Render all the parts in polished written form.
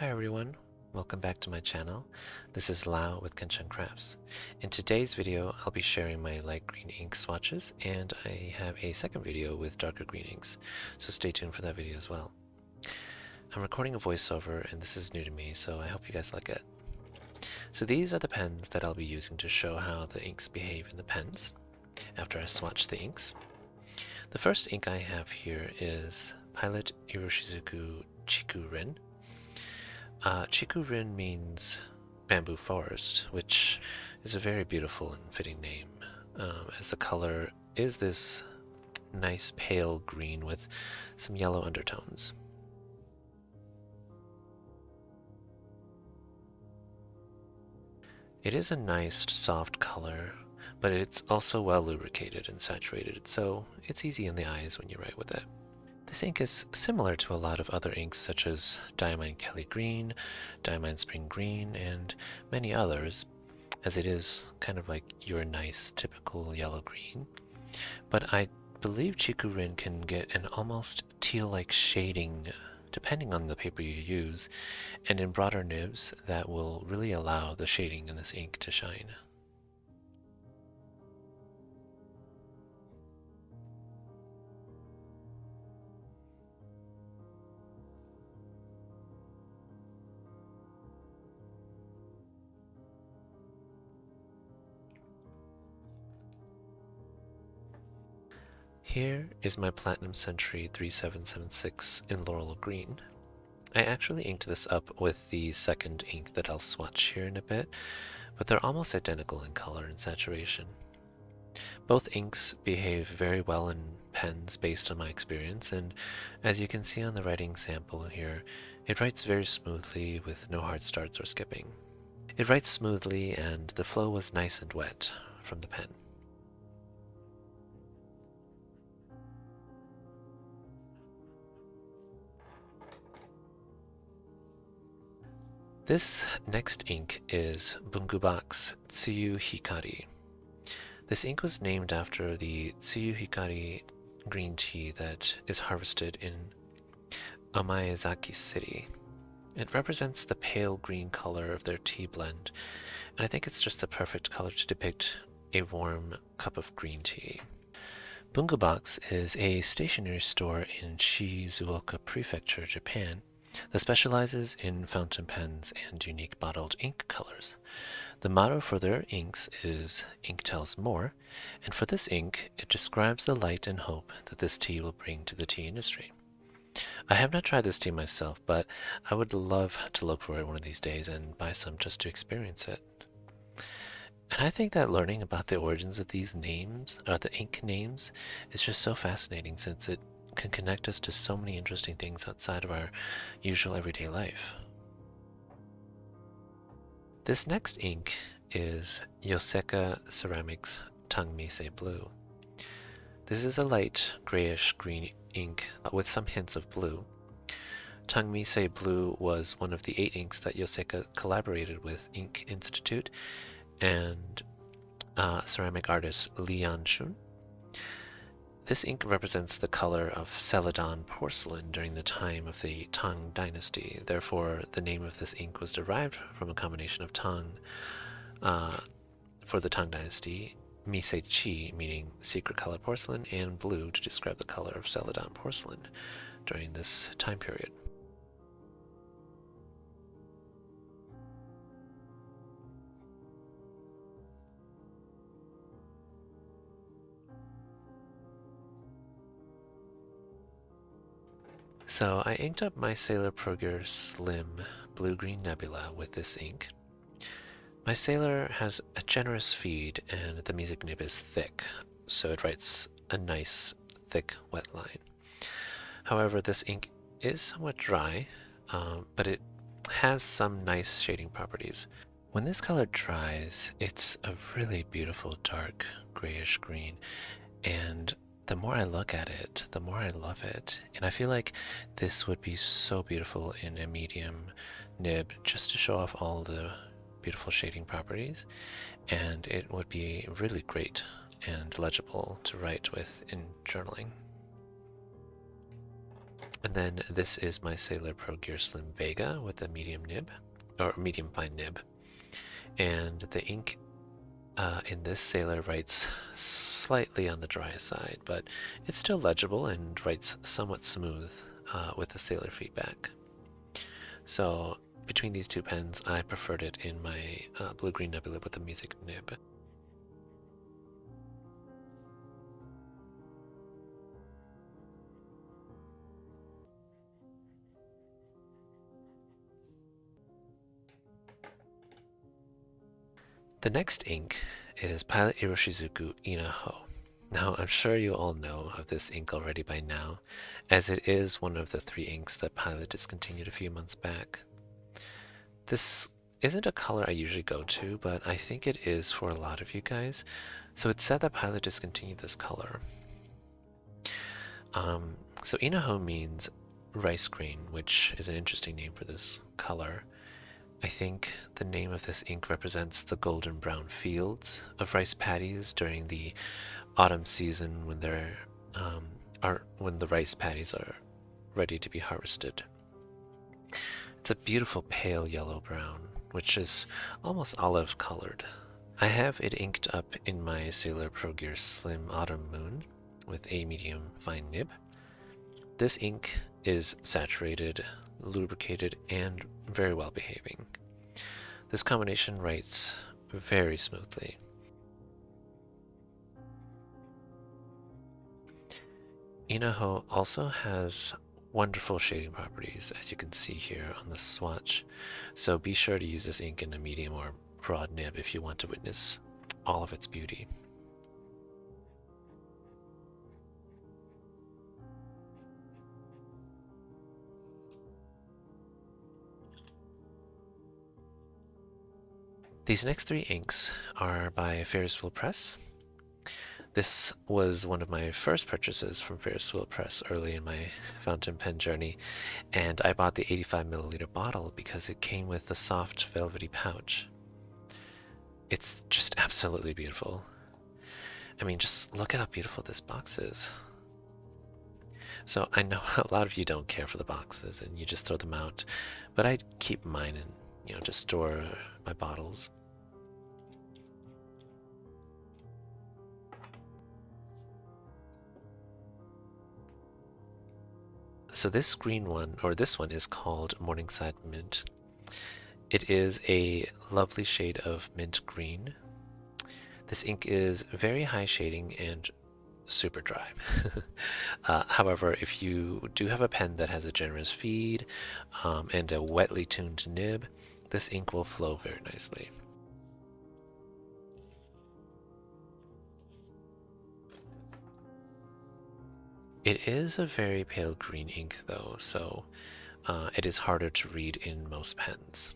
Hi everyone, welcome back to my channel. This is Lau with Kenshin Crafts. In today's video, I'll be sharing my light green ink swatches, and I have a second video with darker green inks, so stay tuned for that video as well. I'm recording a voiceover, and this is new to me, so I hope you guys like it. So these are the pens that I'll be using to show how the inks behave in the pens after I swatch the inks. The first ink I have here is Pilot Iroshizuku Chiku-Rin. Chiku-Rin means bamboo forest, which is a very beautiful and fitting name, as the color is this nice pale green with some yellow undertones. It is a nice soft color, but it's also well lubricated and saturated, so it's easy in the eyes when you write with it. This ink is similar to a lot of other inks such as Diamine Kelly Green, Diamine Spring Green, and many others, as it is kind of like your nice typical yellow green. But I believe Chiku-Rin can get an almost teal-like shading depending on the paper you use, and in broader nibs that will really allow the shading in this ink to shine. Here is my Platinum Century 3776 in Laurel Green. I actually inked this up with the second ink that I'll swatch here in a bit, but they're almost identical in color and saturation. Both inks behave very well in pens based on my experience, and as you can see on the writing sample here, it writes very smoothly with no hard starts or skipping. It writes smoothly, and the flow was nice and wet from the pen. This next ink is Bungubox Tsuyu-hikari. This ink was named after the Tsuyu-hikari green tea that is harvested in Omaezaki City. It represents the pale green color of their tea blend, and I think it's just the perfect color to depict a warm cup of green tea. Bungubox is a stationery store in Shizuoka Prefecture, Japan, that specializes in fountain pens and unique bottled ink colors. The motto for their inks is "Ink tells more," and for this ink, it describes the light and hope that this tea will bring to the tea industry. I have not tried this tea myself, but I would love to look for it one of these days and buy some just to experience it. And I think that learning about the origins of these names, the ink names, is just so fascinating since it can connect us to so many interesting things outside of our usual everyday life. This next ink is Yoseka Ceramics Tang Blue. This is a light grayish green ink with some hints of blue. Tang Blue was one of the 8 inks that Yoseka collaborated with Ink Institute and ceramic artist Schon. This ink represents the color of Celadon porcelain during the time of the Tang dynasty. Therefore, the name of this ink was derived from a combination of Tang for the Tang dynasty, Misei-chi, meaning secret color porcelain, and blue to describe the color of Celadon porcelain during this time period. So I inked up my Sailor Proger Slim Blue-Green Nebula with this ink. My Sailor has a generous feed and the music nib is thick, so it writes a nice, thick, wet line. However, this ink is somewhat dry, but it has some nice shading properties. When this color dries, it's a really beautiful dark grayish green, and the more I look at it, the more I love it. And I feel like this would be so beautiful in a medium nib just to show off all the beautiful shading properties. And it would be really great and legible to write with in journaling. And then this is my Sailor Pro Gear Slim Vega with a medium nib, or medium fine nib. And the ink in this Sailor writes slightly on the dry side, but it's still legible and writes somewhat smooth with the Sailor feedback. So between these two pens, I preferred it in my blue-green nebula with the music nib. The next ink is Pilot Iroshizuku Inaho. Now, I'm sure you all know of this ink already by now, as it is one of the 3 inks that Pilot discontinued a few months back. This isn't a color I usually go to, but I think it is for a lot of you guys, so it's sad that Pilot discontinued this color. So Inaho means rice green, which is an interesting name for this color. I think the name of this ink represents the golden brown fields of rice paddies during the autumn season when when the rice paddies are ready to be harvested. It's a beautiful pale yellow brown, which is almost olive colored. I have it inked up in my Sailor Pro Gear Slim Autumn Moon with a medium fine nib. This ink is saturated, lubricated, and very well behaving. This combination writes very smoothly. Inaho also has wonderful shading properties, as you can see here on the swatch, so be sure to use this ink in a medium or broad nib if you want to witness all of its beauty. These next 3 inks are by Ferris Wheel Press. This was one of my first purchases from Ferris Wheel Press early in my fountain pen journey, and I bought the 85 milliliter bottle because it came with the soft velvety pouch. It's just absolutely beautiful. I mean, just look at how beautiful this box is. So I know a lot of you don't care for the boxes and you just throw them out, but I keep mine and, just store my bottles. So this green one, or this one, is called Morningside Mint. It is a lovely shade of mint green. This ink is very high shading and super dry. However, if you do have a pen that has a generous feed and a wetly tuned nib, this ink will flow very nicely. It is a very pale green ink though, so it is harder to read in most pens.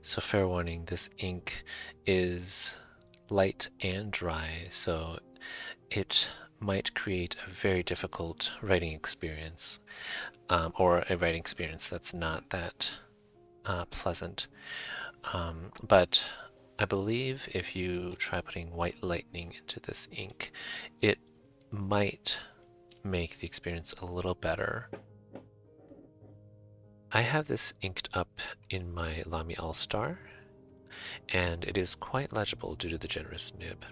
So fair warning, this ink is light and dry, so it might create a very difficult writing experience, or a writing experience that's not that pleasant. But I believe if you try putting white lightning into this ink, it might make the experience a little better. I have this inked up in my Lamy All-Star, and it is quite legible due to the generous nib.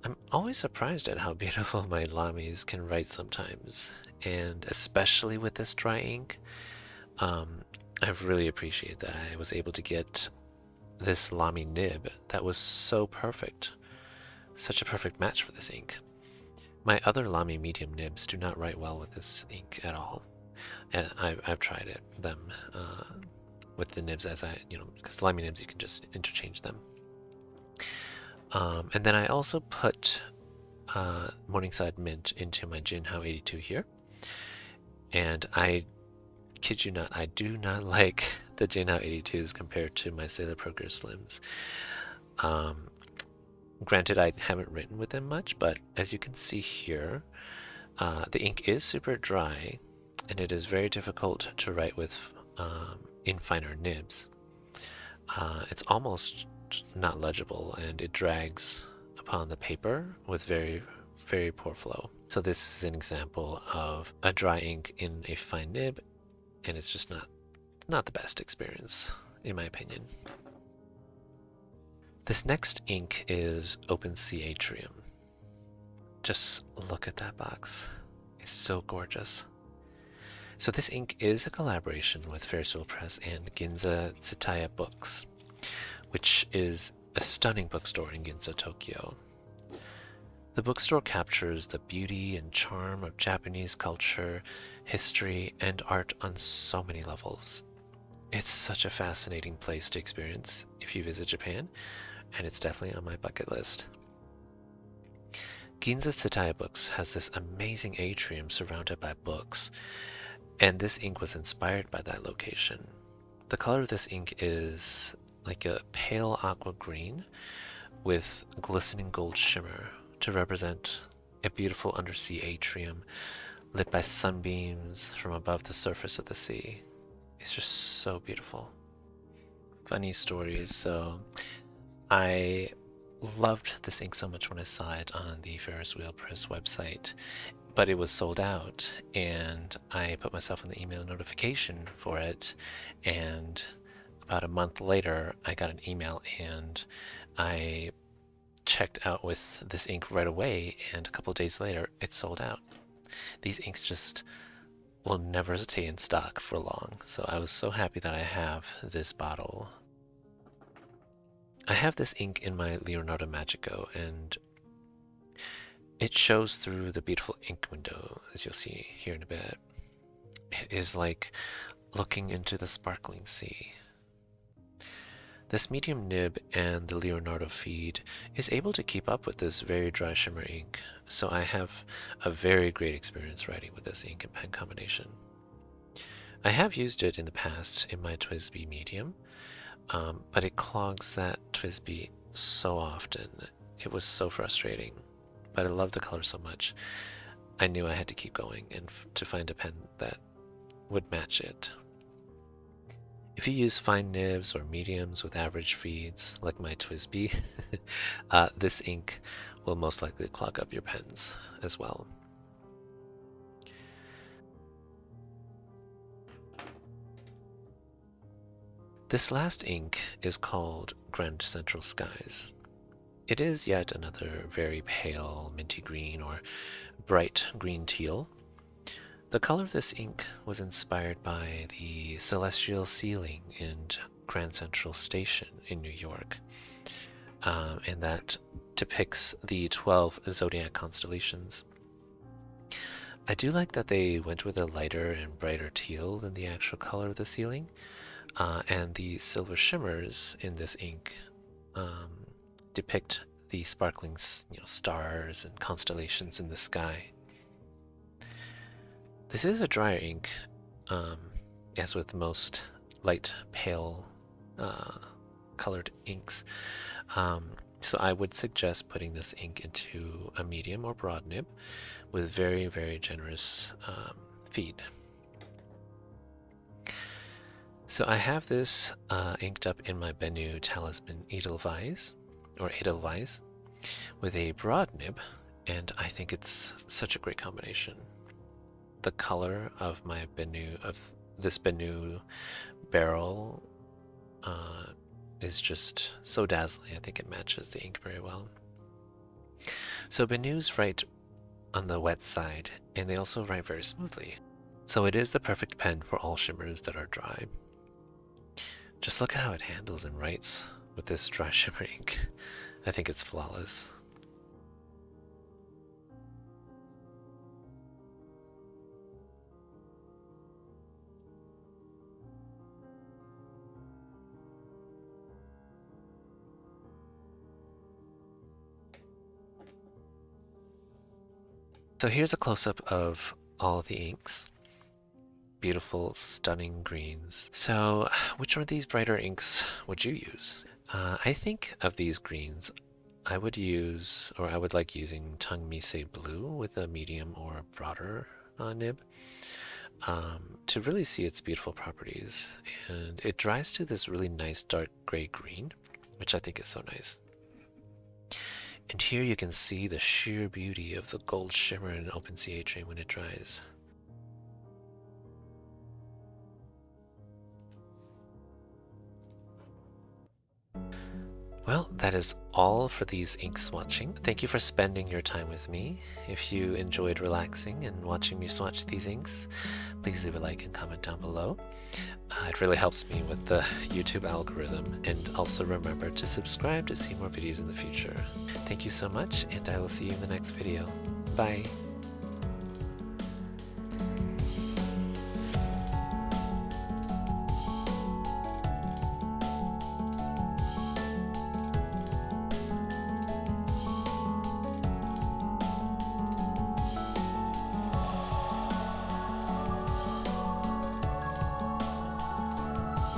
I'm always surprised at how beautiful my Lamies can write sometimes, and especially with this dry ink. I really appreciate that I was able to get this Lamy nib that was so perfect. Such a perfect match for this ink. My other Lamy medium nibs do not write well with this ink at all. And I've tried them with the nibs as because Lamy nibs you can just interchange them. And then I also put Morningside Mint into my Jinhao 82 here. And I kid you not, I do not like the Jinhao 82s compared to my Sailor Pro Gear Slims. Granted, I haven't written with them much, but as you can see here, the ink is super dry, and it is very difficult to write with in finer nibs. It's almost not legible, and it drags upon the paper with very, very poor flow. So this is an example of a dry ink in a fine nib, and it's just not the best experience, in my opinion. This next ink is Open Sea Atrium. Just look at that box. It's so gorgeous. So this ink is a collaboration with Ferris Wheel Press and Ginza Tsutaya Books, which is a stunning bookstore in Ginza, Tokyo. The bookstore captures the beauty and charm of Japanese culture, history, and art on so many levels. It's such a fascinating place to experience if you visit Japan, and it's definitely on my bucket list. Ginza Tsutaya Books has this amazing atrium surrounded by books, and this ink was inspired by that location. The color of this ink is like a pale aqua green with glistening gold shimmer to represent a beautiful undersea atrium lit by sunbeams from above the surface of the sea. It's just so beautiful. Funny stories. So I loved this ink so much when I saw it on the Ferris Wheel Press website, but it was sold out, and I put myself on the email notification for it, and about a month later I got an email, and I checked out with this ink right away, and a couple of days later it sold out. These inks just will never stay in stock for long, so I was so happy that I have this bottle. I have this ink in my Leonardo Magico, and it shows through the beautiful ink window, as you'll see here in a bit. It is like looking into the sparkling sea. This medium nib and the Leonardo feed is able to keep up with this very dry shimmer ink, so I have a very great experience writing with this ink and pen combination. I have used it in the past in my TWSBI medium, but it clogs that TWSBI so often. It was so frustrating, but I love the color so much. I knew I had to keep going and to find a pen that would match it. If you use fine nibs or mediums with average feeds, like my TWSBI, this ink will most likely clog up your pens as well. This last ink is called Grand Central Skies. It is yet another very pale minty green or bright green teal. The color of this ink was inspired by the celestial ceiling in Grand Central Station in New York, and that depicts the 12 zodiac constellations. I do like that they went with a lighter and brighter teal than the actual color of the ceiling, and the silver shimmers in this ink depict the sparkling stars and constellations in the sky. This is a drier ink, as with most light pale colored inks, so I would suggest putting this ink into a medium or broad nib with very, very generous feed. So I have this inked up in my Bennu Talisman Edelweiss, with a broad nib, and I think it's such a great combination. The color of my this Bennu barrel is just so dazzling. I think it matches the ink very well. So Bennus write on the wet side, and they also write very smoothly. So it is the perfect pen for all shimmers that are dry. Just look at how it handles and writes with this dry shimmer ink. I think it's flawless. So here's a close-up of all the inks. Beautiful, stunning greens. So which one of these brighter inks would you use? I think of these greens, I would like using Tang Mise Blue with a medium or broader nib to really see its beautiful properties. And it dries to this really nice dark gray green, which I think is so nice. And here you can see the sheer beauty of the gold shimmer in Open Sea Atrium when it dries. Well, that is all for these ink swatching. Thank you for spending your time with me. If you enjoyed relaxing and watching me swatch these inks, please leave a like and comment down below. It really helps me with the YouTube algorithm, and also remember to subscribe to see more videos in the future. Thank you so much, and I will see you in the next video. Bye!